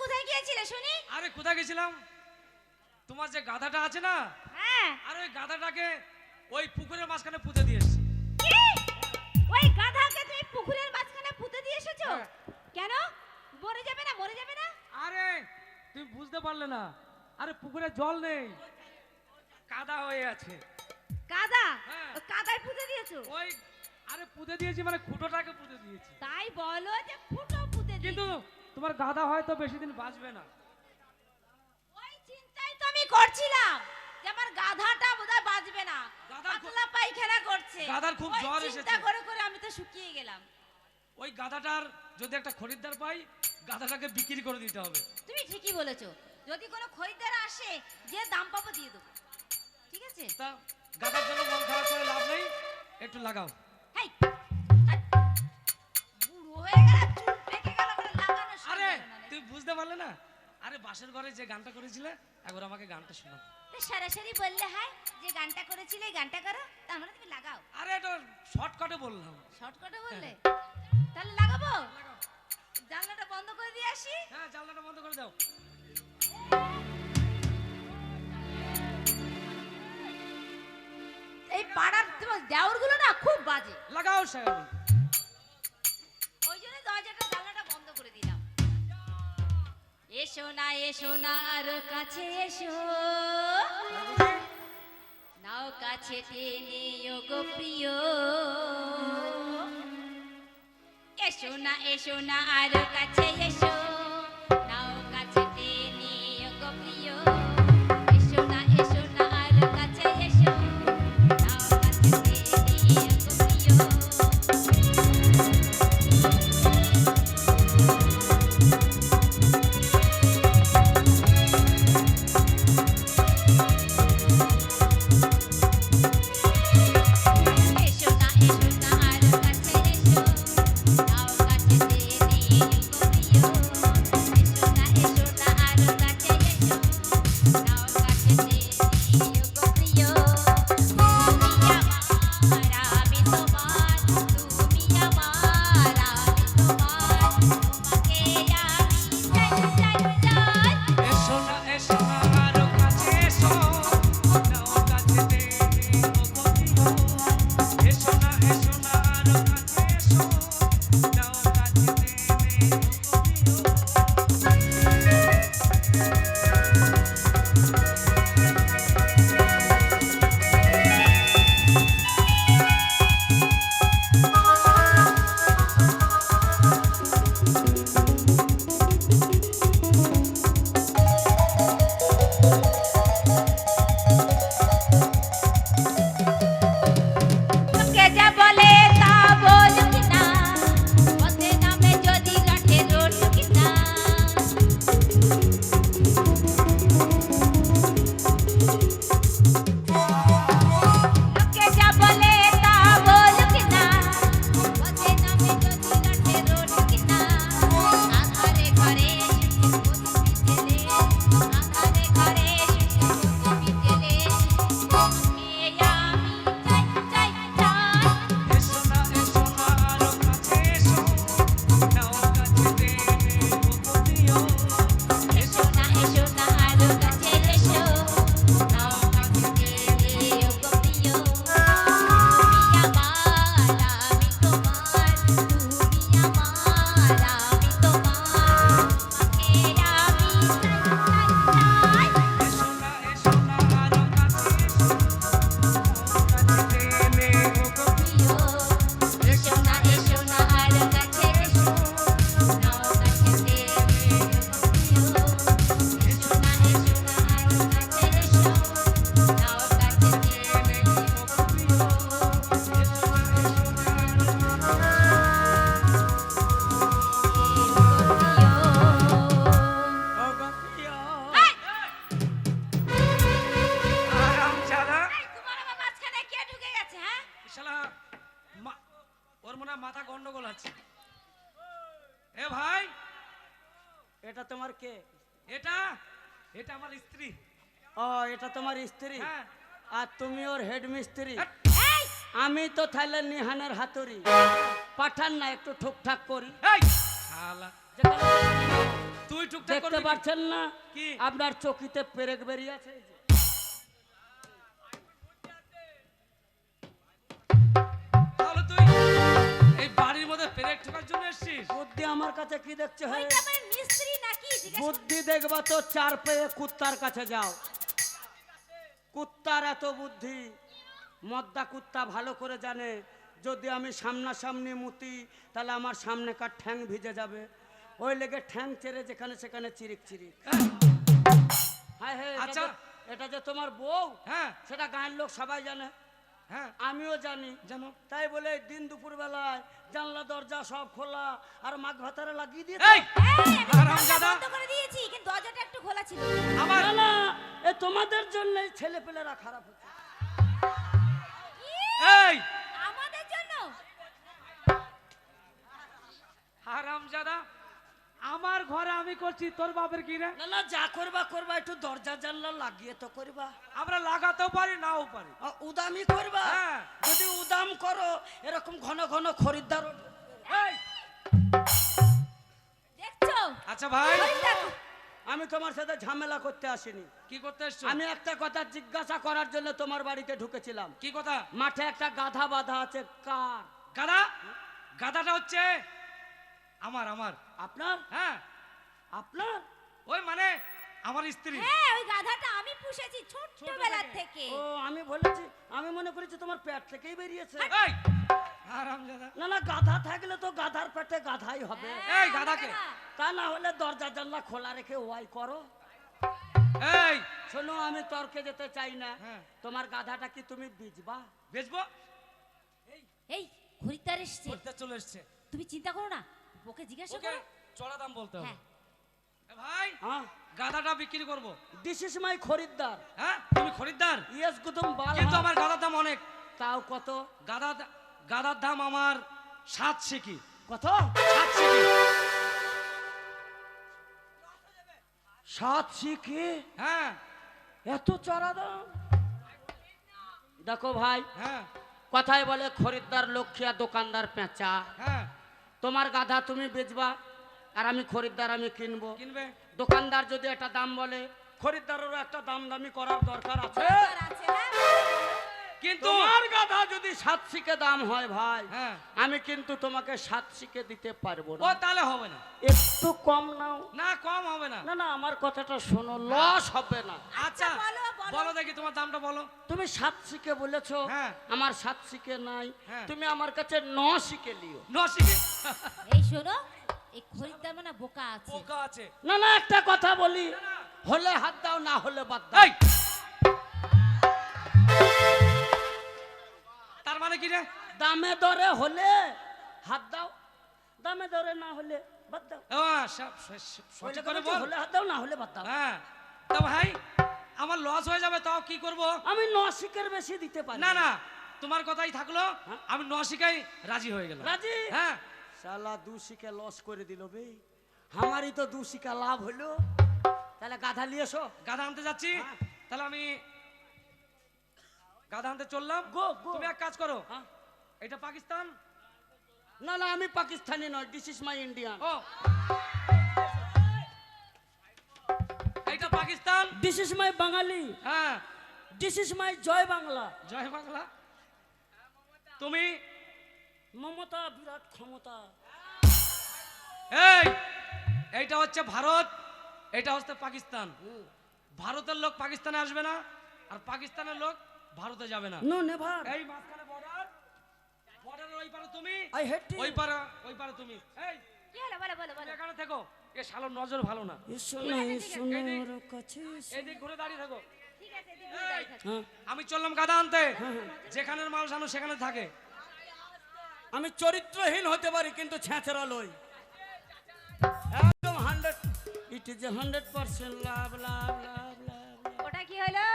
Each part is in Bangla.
কোথায় গিয়েছিলে শুনি? আরে কোথায় গেছিলাম, তোমার যে গাধাটা আছে না, হ্যাঁ। আর ওই গাধাটাকে ওই পুকুরের মাঝখানে পুঁতে দিয়ে এসেছি। কি? ওই গাধাকে তুমি পুকুরের মাঝখানে পুঁতে দিয়ে এসেছো? হ্যাঁ। কেন? মরে যাবে না, মরে যাবে না? আরে তুমি বুঝতে পারলে না, আরে পুকুরে জল নেই, কাদা হয়ে আছে। কাদা? হ্যাঁ। ওই কাদায় পুঁতে দিয়েছো? ওই আরে পুঁতে দিয়েছি মানে খুঁটোটাকে পুঁতে দিয়েছি। তাই বলো যে ফুটো পুঁতে কিন্তু দিয়েছো। তোমার গাধা হয়তো বেশি দিন বাঁচবে না। ওই চিন্তাই তো আমি করছিলাম যে আমার গাধাটা বোধহয় বাঁচবে না, গাধার পাতলা পায়খানা করছে। গাধার খুব ওই জ্বর চিন্তা এসেছে। করে করে আমি তো শুকিয়ে গেলাম। ওই গাধাটার যদি একটা খরিদ্দার পাই, গাধাটাকে বিক্রি করে দিতে হবে। তুমি ঠিকই বলেছো, যদি কোনো খরিদ্দার আসে যে দাম পাবো দিয়ে দেবো, ঠিক আছে? তা গাধার জন্য মন খারাপ করে লাভ নেই, একটু লাগাও। হেই, হাট। বুড়ো হয়ে গেল, চুল পেকে গেল, করে লাগানো শুরু আরে করো না। তুমি বুঝতে পারলে না, আরে বাসের ঘরে যে গানটা করেছিলে, একবার আমাকে গানটা শোনাও। তো সরাসরি বললে হয় যে গানটা করেছিলে এই গানটা করো, তার মানে তুমি লাগাও। আরে এটা শর্টকাটে বললাম। শর্টকাটে বললে তাহলে লাগাবো। জানলাটা বন্ধ করে দিয়ে আসি। হ্যাঁ, জানলাটা বন্ধ করে দাও। এই পাড়ার তোমার দেওরগুলো না খুব বাজে, লাগাও সায়ন। ওই জন্য দরজাটা জানলাটা বন্ধ করে দিলাম। এসো না আর কাছে এসো, নাও কাছে টেনে ও গো প্রিয়। এসো না আর কাছে এসো, নাও কাছে টেনে ও গো প্রিয়। এসো না আর কাছে এসো, নাও কাছে টেনে ও গো প্রিয়। এসো না আর কাছে এসো, নাও কাছে টেনে ও গো প্রিয়। এসো না আর কাছে এসো, নাও কাছে টেনে ও গো প্রিয়। তুমি আমার আমি তোমার, তুমি আমার আমি তোমার, তোমাকে আমি চাই। এসো না আরো কাছে এসো, নাও কাছে টেনে ও গো প্রিয়। এসো না আরো কাছে এসো, নাও কাছে টেনে ও গো প্রিয়। লোকে যা বলে তা বলুক না, পথে নামে যদি লাঠে রটুক না। লোকে যা বলে তা বলুক না, পথে নামে যদি লাঠে রটুক না। আধারে ঘরে শুধু বিকেলে, আধারে ঘরে শুধু বিকেলে, তোমাকে আমি চাই। এসো না আরো কাছে এসো, নাও কাছে টেনে ও গো প্রিয়। এসো না আর কাছে এসো, নাও কাছে টেনে ও গো প্রিয়। তুমি আমার আমি তোমার, তুমি আমার আমি তোমার, তোমাকে আমি চাই। এসো না আরো কাছে এসো, নাও কাছে টেনে ও গো প্রিয়। এসো না আর কাছে এসো, নাও কাছে টেনে ও গো প্রিয়। এসো না আর কাছে এসো, নাও কাছে টেনে ও গো ও গো প্রিয়। এই! আরামজাদা। এই, তোমার আমার মাঝখানে কে ঢুকে গেছে, হ্যাঁ? শালা ওর মনে হয় মাথা গন্ডগোল আছে। এ ভাই, এটা তোমার কে? এটা এটা আমার স্ত্রী। ও, এটা তোমার স্ত্রী? হ্যাঁ। আর তুমি ওর হেড মিস্ত্রি? হ্যাট। এই, আমি তো থাইলে নিহানের হাতুড়ি, পাঠান না একটু ঠুকঠাক করি। এই শালা, যেখানে তুই টুকটাক দেখতে করবি কি? পাচ্ছেন না কি? আপনার চকিতে পেরেক বেরিয়ে আছে এই যে। তাহলে তুই এই বাড়ির মধ্যে পেরেক ঠোকার জন্য এসেছিস? বুদ্ধি আমার কাছে কি দেখছে হে ওইটা আমার মিস্ত্রি নাকি জিজ্ঞেস বুদ্ধি দেখবা তো চার পেয়ে কুত্তার কাছে যাও। কুত্তার এত বুদ্ধি, মদ্দা কুত্তা ভালো করে জানে যদি আমি সামনাসামনি মুতি তাহলে আমার সামনেকার ঠ্যাং ভিজে যাবে, ওই লেগে ঠ্যাং ছেড়ে যেখানে সেখানে চিরিক চিরিক। হ্যাঁ হ্যাঁ, আচ্ছা। এটা যে তোমার বউ, হ্যাঁ সেটা গায়ের লোক সবাই জানে, হ্যাঁ আমিও জানি। জানো। তাই বলে দিন দুপুর বেলায় জানলা দরজা সব খোলা আর মাঘ ভাতারে লাগিয়ে দিয়ে এই হারামজাদা, বন্ধ করে দিয়েছি কিন্তু দরজাটা একটু খোলা ছিল। আমার না না, এ তোমাদের জন্য ছেলে পেলেরা খারাপ হচ্ছে। এই আমাদের জন্য হারামজাদা, আমার ঘরে আমি করছি, তোর বাপের কি রে? না না, যা করবা করবা, একটু দরজা জানলা লাগিয়ে তো করবা। আমরা লাগাতেও পারি নাও পারি। উদামি করবা। হ্যাঁ। যদি উদাম করো এরকম ঘন ঘন খরিদ্দার উঠবে। এই দেখছো আচ্ছা ভাই, ওই দেখো। আমি তোমার সাথে ঝামেলা করতে আসিনি। কি করতে এসছো? আমি একটা কথা জিজ্ঞাসা করার জন্য তোমার বাড়িতে ঢুকেছিলাম। কি কথা? মাঠে একটা গাধা বাঁধা আছে, কার? গাধা? গাধাটা হচ্ছে আমার আমার আপনার? হ্যাঁ, আপনার? ওই মানে আমার স্ত্রী। হ্যাঁ ওই গাধাটা আমি পুষেছি ছোটবেলা থেকে। ও আমি বলেছি, আমি মনে করেছি তোমার পেট থেকেই বেরিয়েছে। এই হারামজাদা, না না, গাধা থাকলে তো গাধার পেটে গাধাই হবে। হ্যাঁ, এই গাধাকে। তা না হলে দরজা জানলা খোলা রেখে ওয়াই করো। এই শোনো, আমি তর্কে যেতে চাই না। হ্যাঁ। তোমার গাধাটা কি তুমি বেচবা? বেচবো? এই খরিদ্দার এসছে, করতে চলে এসছে। তুমি চিন্তা করো না, ওকে জিজ্ঞাসা ওকে করো। চড়া দাম বলতে হবে। হ্যাঁ এ ভাই, হ্যাঁ, গাধাটা বিক্রি করব। দিস ইজ মাই খরিদ্দার। হ্যাঁ, তুমি খরিদ্দার? ইয়েস গুদম বাল। কিন্তু আমার গাধার দাম অনেক। তাও কত? গাধার দাম আমার 7 সিকি। কত? 7 সিকি। 7 শিখে হ্যাঁ এত চড়া দাম? দেখো ভাই, হ্যাঁ কথায় বলে খরিদ্দার লক্ষ্মী আর দোকানদার পেঁচা। হ্যাঁ, তোমার গাধা তুমি বেচবা আর আমি খরিদ্দার, আমি কিনবো। কিনবে। দোকানদার যদি একটা দাম বলে, খরিদ্দারেরও একটা দাম দামি করার দরকার আছে। দরকার আছে, হ্যাঁ। কিন্তু তোমার গাধা যদি 7 শিকে দাম হয় ভাই, হ্যাঁ, আমি কিন্তু তোমাকে 7 শিকে দিতে পারবো ও না। তাহলে হবে না। একটু কম নাও। না কম হবে না। না না, আমার কথাটা শোনো, লস হবে না। আচ্ছা বলো, বলো। বলো দেখি তোমার দামটা বলো। তুমি 7 শিকে বলেছো, হ্যাঁ। আমার 7 শিকে নাই। হ্যাঁ। তুমি আমার কাছে 9 শিকে লিও। 9 সিকি। এই শোনো, এই খরিদ্দার মানে বোকা আছে। পোকা আছে। না না, একটা কথা বলি, হলে হাত দাও, না হলে বাদ দাও। এই তার মানে কি রে? দামে দরে হলে হাত দাও, দামে দরে না হলে বাদ দাও। ও সঠিক করে বল। হলে হাত দাও, না হলে বাদ দাও। হ্যাঁ, তো ভাই আমার লস হয়ে যাবে, তাও কি করব? আমি 9 শিকের বেশি দিতে পারি না না, তোমার কথাই থাকলো। হ্যাঁ? আমি 9 সিকাই রাজি হয়ে গেলাম। রাজি? হ্যাঁ, শালা 2 শিকে লস করে দিল বে, আমারই তো 2 শিকা লাভ হলো। তাহলে গাধা নিয়ে এসো। গাধা আনতে যাচ্ছি। হ্যাঁ। তাহলে আমি গাধা আনতে চললাম। গো গো। তুমি এক কাজ করো, হ্যাঁ? এটা পাকিস্তান। না না, আমি পাকিস্তানি নয়, দিস ইজ মাই ইন্ডিয়ান। ও এটা পাকিস্তান। দিস ইজ মাই বাঙালি। হ্যাঁ, দিস ইজ মাই জয় বাংলা। জয় বাংলা। তুমি মমতা বিরাট ক্ষমতা। এইটা হচ্ছে ভারত, এটা হচ্ছে পাকিস্তান। ভারতের লোক পাকিস্তানে আসবে না, আর পাকিস্তানের লোক ভারতে যাবে না। No never. এই মাঝখানে বর্ডার, বর্ডারের ওই পারে তুমি, আই হেট ইউ। ওই পারে তুমি। এই কি হলো বলো বলো তুমি বলো। এখানে থেকো, এ শালোর নজর ভালো না। এসো না, এসো না ওর কাছে এসো। এইদিক ঘুরে দাঁড়িয়ে থাকো। ঠিক আছে দিদি দাঁড়িয়ে থাকো। হ্যাঁ, আমি চললাম গাধা আনতে। যেখানের মাল সানো সেখানে থাকে। আমি চরিত্রহীন হতে পারি কিন্তু ছেঁচড়া লই। একদম 100, ইট ইজ 100% লাভ লাভ লাভ লাভ। ওটা কি হলো?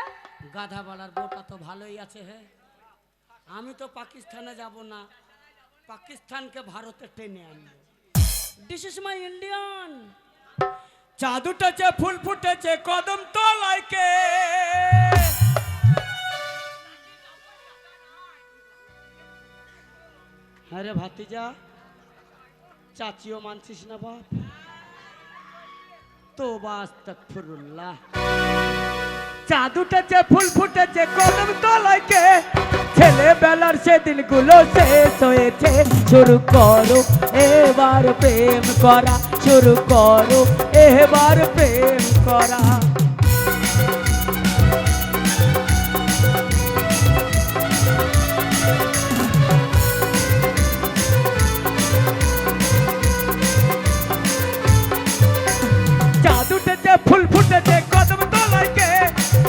গাধা বলার বউটা তো ভালোই আছে। হে, আমি তো পাকিস্তানে যাব না, পাকিস্তানকে ভারতে টেনে আনবো। This is my Indian. চাঁদ উঠেছে, ফুল ফুটেছে কদম তলায় কে। হ্যাঁ রে ভাতিজা, চাচিও মানছিস না বাপ। তওবা আস্তাগফিরুল্লাহ। চাঁদ উঠেছে ফুল ফুটেছে কদম তলায় কে, ছেলেবেলার সেদিনগুলো শেষ হয়েছে। শুরু করো এবার প্রেম করা, শুরু করো এবার প্রেম করা। চাঁদ উঠেছে ফুল ফুটেছে কদম তলায় কে,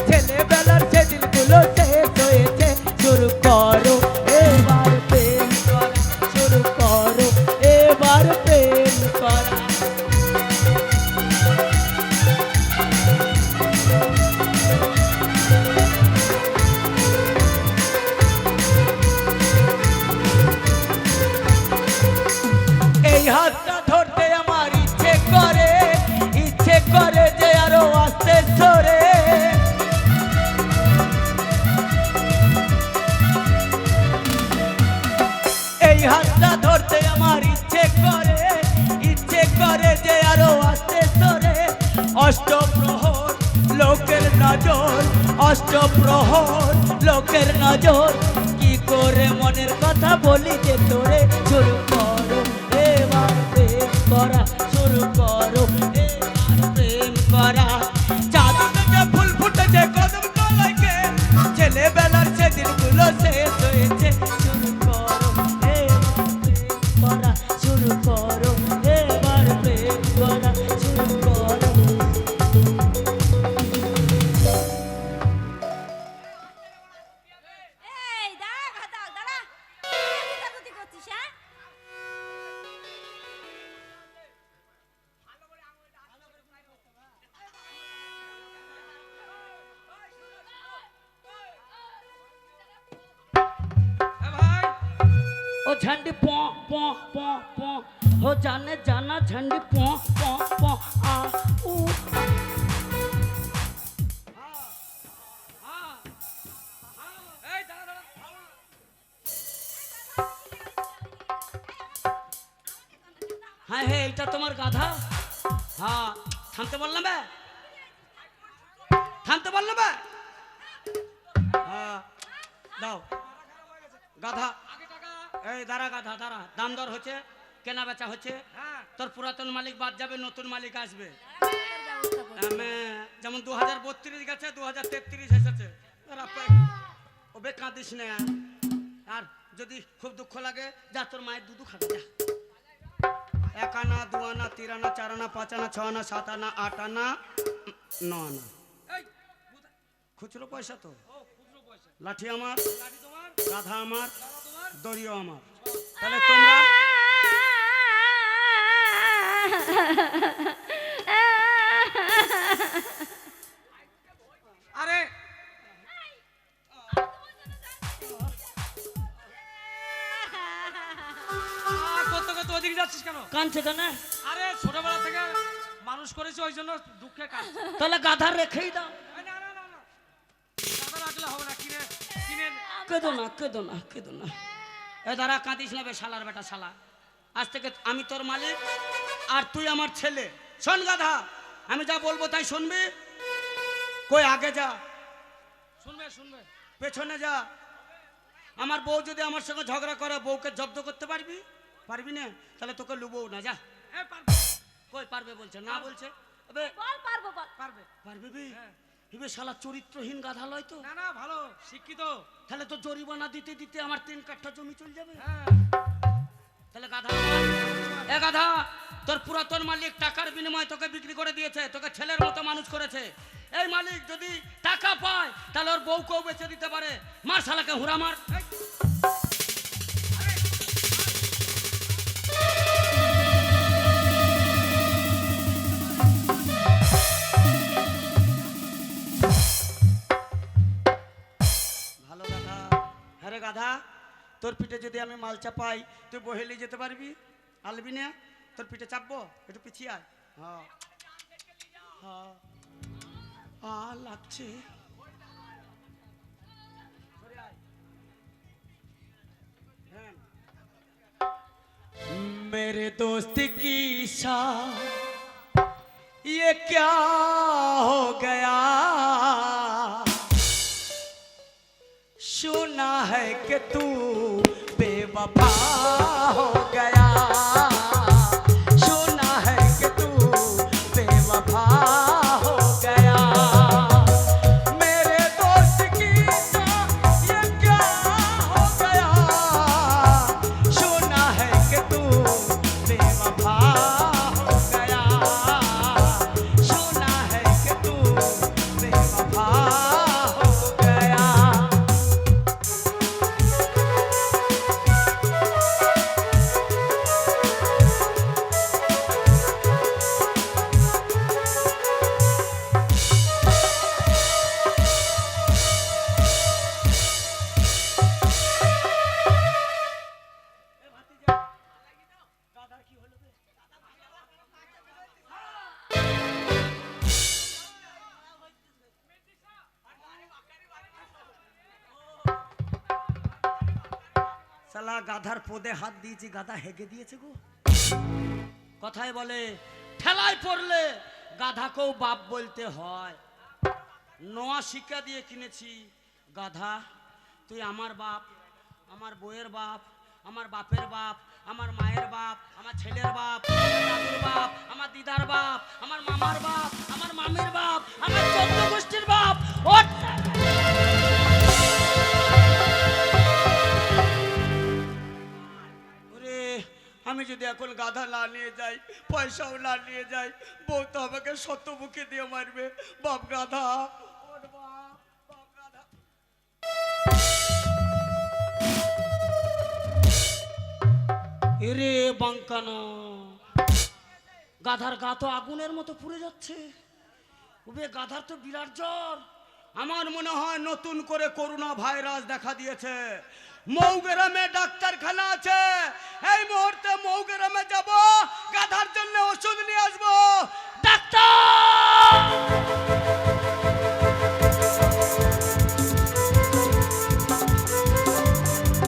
ছেলেবেলার সেদিনগুলো শেষ হয়েছে। শুরু করো এবার প্রেম করা, শুরু করো এবার প্রেম করা। এই হাতটা ধরতে আমার ইচ্ছে করে যে আরো আস্তে ধরে। এই হাতটা ধরতে আমার ইচ্ছে করে যে আরো আস্তে ধরে। অষ্টপ্রহর লোকের নজর, অষ্টপ্রহর লোকের নজর, কি করে মনের কথা বলি যে তোরে। শুরু করো এবার প্রেম করা, শুরু করো এবার প্রেম করা। চাঁদ উঠেছে ফুল ফুটেছে কদম তলায় কে, ছেলেবেলার সেদিনগুলো শেষ হয়েছে। শুরু করো এবার প্রেম করা, শুরু করো এবার প্রেম করা, শুরু করো। এই দাঁড়া গাধা দাঁড়া, কি কাকুতি করছিস হ্যাঁ? এ ভাই ओ झंडी पो पो पो पो हो जाने जाना झंडी पो पो पो आ ऊ। এই দাঁড়া দাঁড়া হ্যাঁ হে এটা তোমার গাধা। হ্যাঁ থামতে বললাম বে, থামতে বললাম বে। হ্যাঁ দাও গাধা। আগে টাকা। এই দাঁড়া গাধা দাঁড়া, দাম দর হচ্ছে, কেনা বেচা হচ্ছে। হ্যাঁ তোর পুরাতন মালিক বাদ যাবে, নতুন মালিক আসবে। ব্যবস্থা কর। যেমন 2032 গেছে, 2033 এসেছে। ওবে কাঁদিস না। আর যদি খুব দুঃখ লাগে যা তোর মায়ের দুধু খাবে যা। 1 আনা 2 আনা 3 আনা 4 আনা 5 আনা 6 আনা 7 আনা 8 আনা 9 আনা এই খুচরো পয়সা তো। ও খুচরো পয়সা। লাঠি আমার, লাঠি তোমার, গাধা আমার, টাকা তোমার। দড়িও আমার। তাহলে তোমরা আরে কত কত ওদিকে যাচ্ছিস কেন? কানছে কেন? আরে ছোটবেলা থেকে মানুষ করেছে ওই জন্য দুঃখে কাঁদছে। তাহলে গাধা রেখেই দাও। এই না না না না, টাকা রাখলে হবে না, কিনে কিনে কেঁদো না কেঁদো না কেঁদো না। এ দাঁড়া কাঁদিস না বে শালার বেটা শালা। আজ থেকে আমি তোর মালিক আর তুই আমার ছেলে। শোন গাধা, আমি যা বলবো তাই শুনবি। কই আগে যা, শুনবে শুনবে। পেছনে যা। আমার বউ যদি আমার সঙ্গে ঝগড়া করে বউকে জব্দ করতে পারবি? পারবি না? তাহলে তোকে লুবও না, যা। এ পারবে কই পারবে বলছে না বলছে। আবে বল পারবো বল। পারবে। পারবি বি? হ্যাঁ। ইবে শালা চরিত্রহীন গাধা লয় তো। না না ভালো শিক্ষিত। তাহলে তো জরিমানা দিতে দিতে আমার 3 কাঠা জমি চলে যাবে। হ্যাঁ তাহলে গাধা আমার। এ গাধা, তোর পুরাতন মালিক টাকার বিনিময়ে তোকে বিক্রি করে দিয়েছে, তোকে ছেলের মতো মানুষ করেছে। এই মালিক যদি টাকা পায় তাহলে ওর বউকেও বেচে দিতে পারে। মার শালাকে হুরা মার। এই, ভালো গাধা। হ্যাঁ রে গাধা, তোর পিঠে যদি আমি মাল চাপাই তুই বহেলি যেতে পারবি? আলবি না? তোর পিঠে চাপবো? একটু পিছিয়ে আয়। হ্যাঁ হ্যাঁ লাগছে। হ্যাঁ। मेरे दोस्त की शान ये क्या हो गया, सुना है कि तू बेवफा हो गया, सुना है कि तू बेवफा हो गया। मेरे दोस्त की ये क्या हो गया, सुना है कि तू बेवफा हो गया, सुना है कि तू बेवफा हो गया। শালা গাধার পদে হাত দিয়েছি, গাধা হেগে দিয়েছে গো। কথায় বলে ঠেলায় পড়লে গাধাকেও বাপ বলতে হয়। নোয়া শিক্ষা দিয়ে কিনেছি, গাধা তুই আমার বাপ, আমার বউয়ের বাপ, আমার বাপের বাপ, আমার মায়ের বাপ, আমার ছেলের বাপ, আমার দাদুর বাপ, আমার দিদার বাপ, আমার মামার বাপ, আমার মামির বাপ, আমার 14 গোষ্ঠীর বাপ। ওঠ! আমি যদি এখন গাধা না নিয়ে যাই, পয়সাও না নিয়ে যাই, বউ তো আমাকে শতমুখী দিয়ে মারবে। বাপ গাধা, ওর বাপ, বাপ গাধা। এরে বাঙ্কানো, গাধার গা তো আগুনের মতো পুড়ে যাচ্ছে। ওবে গাধার তো বিরাট জ্বর। আমার মনে হয় নতুন করে করোনা ভাইরাস দেখা দিয়েছে। মৌগ্রামে ডাক্তারখানা আছে, এই মুহূর্তে মৌগ্রামে যাব, গাধার জন্য